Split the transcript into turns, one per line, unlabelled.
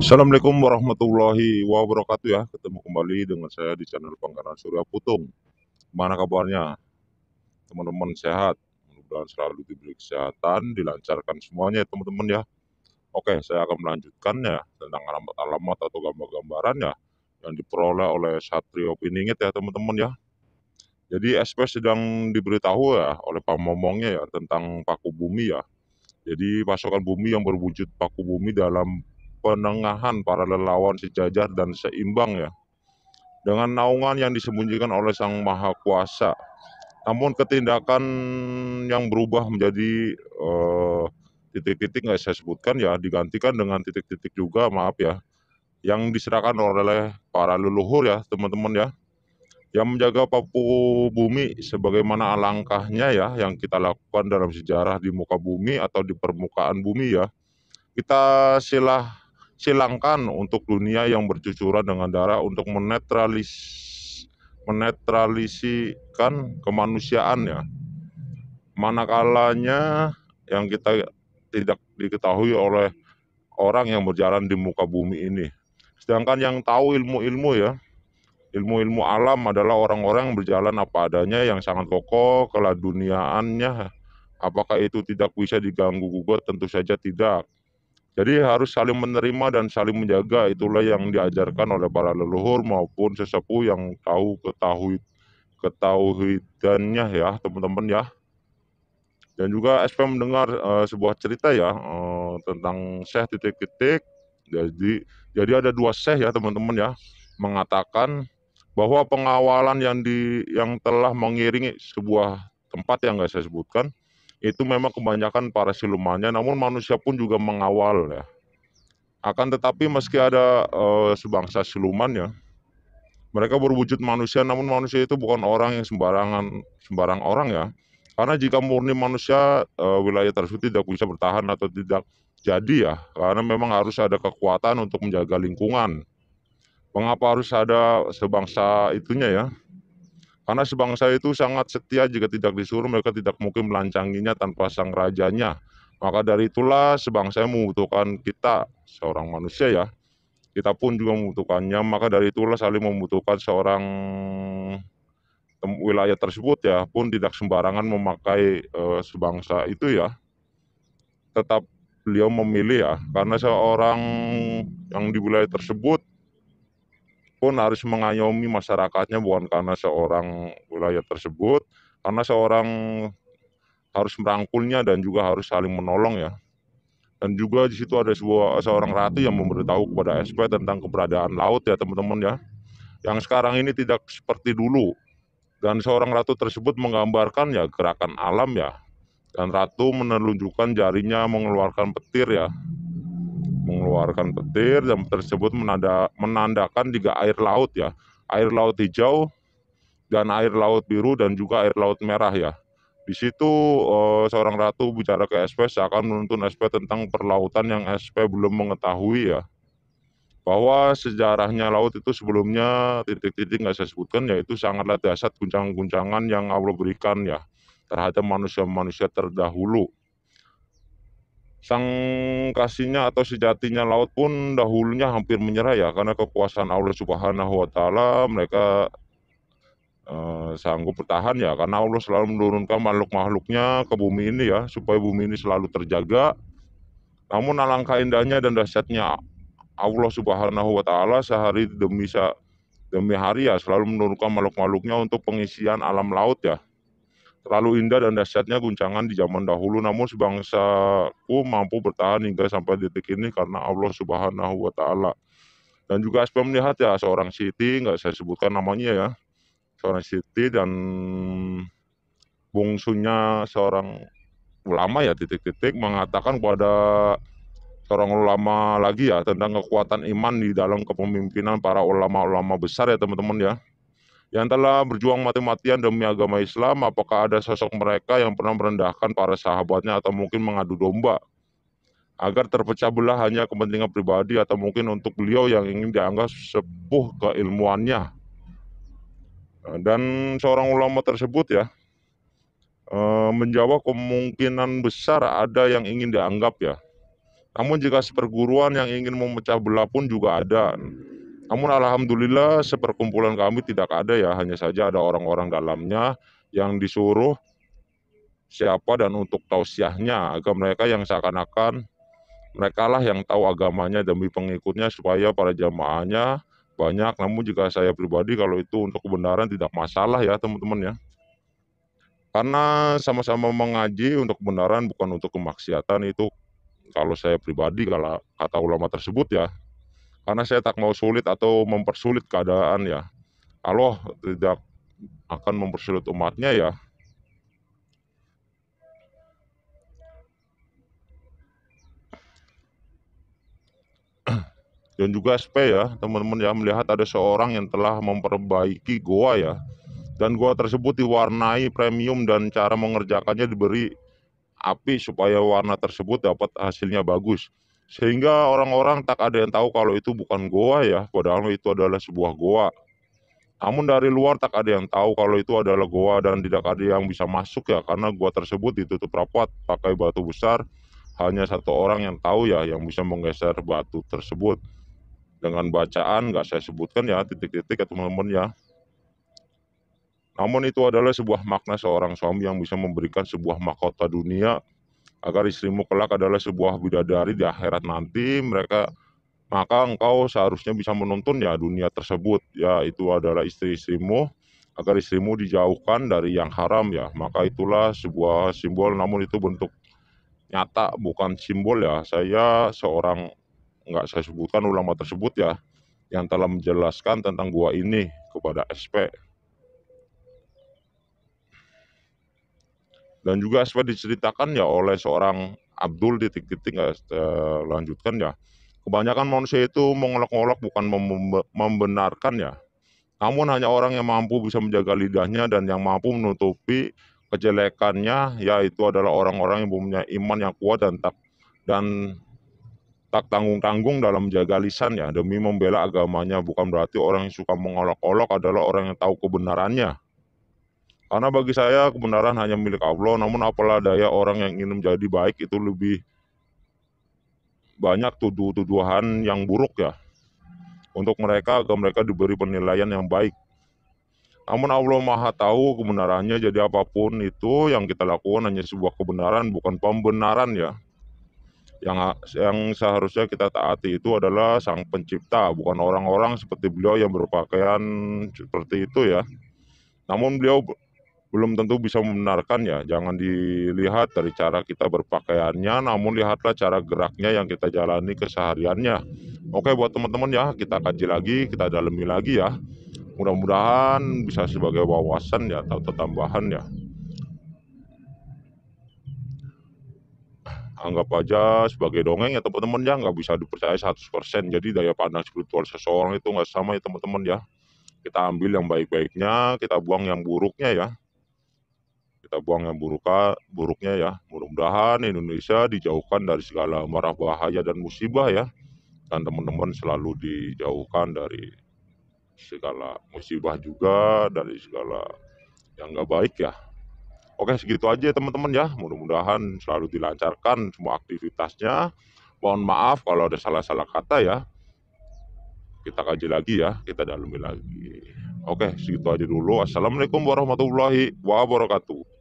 Assalamualaikum warahmatullahi wabarakatuh ya. Ketemu kembali dengan saya di channel Pangkalan Surya Putung. Gimana kabarnya? Teman-teman sehat? Mudah-mudahan selalu diberi kesehatan, dilancarkan semuanya ya teman-teman ya. Oke, saya akan melanjutkan ya tentang alamat-alamat atau gambar-gambaran ya yang diperoleh oleh Satrio Piningit ya teman-teman ya. Jadi SP sedang diberitahu ya oleh pamomongnya ya tentang paku bumi ya. Jadi pasukan bumi yang berwujud paku bumi dalam penengahan para relawan sejajar dan seimbang ya dengan naungan yang disembunyikan oleh Sang Maha Kuasa. Namun ketindakan yang berubah menjadi titik-titik nggak saya sebutkan ya, digantikan dengan titik-titik juga, maaf ya, yang diserahkan oleh para leluhur ya teman-teman ya, yang menjaga paku bumi sebagaimana alangkahnya ya yang kita lakukan dalam sejarah di muka bumi atau di permukaan bumi ya. Kita silangkan untuk dunia yang bercucuran dengan darah untuk menetralisikan kemanusiaan ya. Manakalanya yang kita tidak diketahui oleh orang yang berjalan di muka bumi ini. Sedangkan yang tahu ilmu-ilmu ya, ilmu-ilmu alam adalah orang-orang yang berjalan apa adanya yang sangat kokoh keladuniaannya. Apakah itu tidak bisa diganggu gugat? Tentu saja tidak. Jadi harus saling menerima dan saling menjaga, itulah yang diajarkan oleh para leluhur maupun sesepuh yang tahu ketahuidannya ya teman-teman ya. Dan juga SP mendengar sebuah cerita ya tentang Syekh titik-titik. Jadi ada dua Syekh ya teman-teman ya, mengatakan bahwa pengawalan yang telah mengiringi sebuah tempat yang nggak saya sebutkan itu memang kebanyakan para silumannya, namun manusia pun juga mengawal ya. Akan tetapi meski ada sebangsa siluman ya, mereka berwujud manusia, namun manusia itu bukan orang yang sembarang orang ya. Karena jika murni manusia, wilayah tersebut tidak bisa bertahan atau tidak jadi ya, karena memang harus ada kekuatan untuk menjaga lingkungan. Mengapa harus ada sebangsa itunya ya? Karena sebangsa itu sangat setia, jika tidak disuruh mereka tidak mungkin melancanginya tanpa sang rajanya. Maka dari itulah sebangsa membutuhkan kita, seorang manusia ya. Kita pun juga membutuhkannya, maka dari itulah saling membutuhkan seorang wilayah tersebut ya, pun tidak sembarangan memakai sebangsa itu ya. Tetap beliau memilih ya, karena seorang yang di wilayah tersebut pun harus mengayomi masyarakatnya, bukan karena seorang wilayah tersebut, karena seorang harus merangkulnya dan juga harus saling menolong ya. Dan juga di situ ada seorang ratu yang memberitahu kepada SP tentang keberadaan laut ya teman-teman ya. Yang sekarang ini tidak seperti dulu. Dan seorang ratu tersebut menggambarkan ya gerakan alam ya. Dan ratu menunjukkan jarinya mengeluarkan petir ya. Mengeluarkan petir dan tersebut menandakan tiga air laut ya. Air laut hijau dan air laut biru dan juga air laut merah ya. Di situ seorang ratu bicara ke SP seakan menuntun SP tentang perlautan yang SP belum mengetahui ya. Bahwa sejarahnya laut itu sebelumnya titik-titik nggak saya sebutkan, yaitu sangatlah dahsyat guncangan-guncangan yang Allah berikan ya terhadap manusia-manusia terdahulu. Sang kasihnya atau sejatinya laut pun dahulunya hampir menyerah ya, karena kekuasaan Allah Subhanahu wa Ta'ala mereka sanggup bertahan ya, karena Allah selalu menurunkan makhluk-makhluknya ke bumi ini ya, supaya bumi ini selalu terjaga. Namun alangkah indahnya dan dahsyatnya Allah Subhanahu wa Ta'ala sehari demi hari ya selalu menurunkan makhluk-makhluknya untuk pengisian alam laut ya. Terlalu indah dan dahsyatnya guncangan di zaman dahulu, namun sebangsaku mampu bertahan hingga sampai detik ini karena Allah Subhanahu wa Ta'ala. Dan juga saya melihat ya seorang Siti, nggak saya sebutkan namanya ya, seorang Siti dan bungsunya seorang ulama ya titik-titik mengatakan kepada seorang ulama lagi ya tentang kekuatan iman di dalam kepemimpinan para ulama-ulama besar ya teman-teman ya, yang telah berjuang mati-matian demi agama Islam. Apakah ada sosok mereka yang pernah merendahkan para sahabatnya atau mungkin mengadu domba agar terpecah belah hanya kepentingan pribadi, atau mungkin untuk beliau yang ingin dianggap sepuh keilmuannya. Dan seorang ulama tersebut ya menjawab kemungkinan besar ada yang ingin dianggap ya, Namun jika seperguruan yang ingin memecah belah pun juga ada. Namun alhamdulillah seperkumpulan kami tidak ada ya, hanya saja ada orang-orang dalamnya yang disuruh siapa dan untuk tausiahnya agar mereka yang seakan-akan mereka lah yang tahu agamanya demi pengikutnya supaya para jamaahnya banyak. Namun jika saya pribadi kalau itu untuk kebenaran tidak masalah ya teman-teman ya. Karena sama-sama mengaji untuk kebenaran bukan untuk kemaksiatan itu kalau saya pribadi kalau kata ulama tersebut ya. Karena saya tak mau sulit atau mempersulit keadaan ya. Allah tidak akan mempersulit umatnya ya. Dan juga SP ya teman-teman ya, melihat ada seorang yang telah memperbaiki goa ya. Dan goa tersebut diwarnai premium dan cara mengerjakannya diberi api supaya warna tersebut dapat hasilnya bagus. Sehingga orang-orang tak ada yang tahu kalau itu bukan goa ya, padahal itu adalah sebuah goa. Namun dari luar tak ada yang tahu kalau itu adalah goa dan tidak ada yang bisa masuk ya karena goa tersebut ditutup rapat pakai batu besar. Hanya satu orang yang tahu ya yang bisa menggeser batu tersebut. Dengan bacaan nggak saya sebutkan ya titik-titik ya teman-teman ya. Namun itu adalah sebuah makna seorang suami yang bisa memberikan sebuah mahkota dunia agar istrimu kelak adalah sebuah bidadari di akhirat nanti mereka maka engkau seharusnya bisa menuntun ya dunia tersebut ya itu adalah istri-istrimu agar istrimu dijauhkan dari yang haram ya maka itulah sebuah simbol namun itu bentuk nyata bukan simbol ya saya seorang nggak saya sebutkan ulama tersebut ya yang telah menjelaskan tentang gua ini kepada SP dan juga SP diceritakan ya oleh seorang Abdul titik-titik nggak lanjutkan ya kebanyakan manusia itu mengolok-olok bukan membenarkan ya. Namun hanya orang yang mampu bisa menjaga lidahnya dan yang mampu menutupi kejelekannya yaitu adalah orang-orang yang punya iman yang kuat dan tak tanggung-tanggung dalam menjaga lisannya demi membela agamanya bukan berarti orang yang suka mengolok-olok adalah orang yang tahu kebenarannya. Karena bagi saya kebenaran hanya milik Allah namun apalah daya orang yang ingin menjadi baik itu lebih banyak tuduhan yang buruk ya untuk mereka agar mereka diberi penilaian yang baik. Namun Allah Maha tahu kebenarannya, jadi apapun itu yang kita lakukan hanya sebuah kebenaran, bukan pembenaran ya. Yang seharusnya kita taati itu adalah Sang Pencipta, bukan orang-orang seperti beliau yang berpakaian seperti itu ya. Namun beliau belum tentu bisa membenarkan ya. Jangan dilihat dari cara kita berpakaiannya, namun lihatlah cara geraknya yang kita jalani kesehariannya. Oke buat teman-teman ya, kita kaji lagi, kita dalami lagi ya. Mudah-mudahan bisa sebagai wawasan ya atau tambahan ya. Anggap aja sebagai dongeng ya teman-teman ya, nggak bisa dipercaya 100%. Jadi daya pandang spiritual seseorang itu nggak sama ya teman-teman ya. Kita ambil yang baik-baiknya, kita buang yang buruknya ya. Kita buang yang buruknya ya. Mudah-mudahan Indonesia dijauhkan dari segala mara bahaya dan musibah ya. Dan teman-teman selalu dijauhkan dari segala musibah juga, dari segala yang nggak baik ya. Oke segitu aja teman-teman ya. Mudah-mudahan selalu dilancarkan semua aktivitasnya. Mohon maaf kalau ada salah-salah kata ya. Kita kaji lagi ya, kita dalami lagi. Oke segitu aja dulu. Assalamualaikum warahmatullahi wabarakatuh.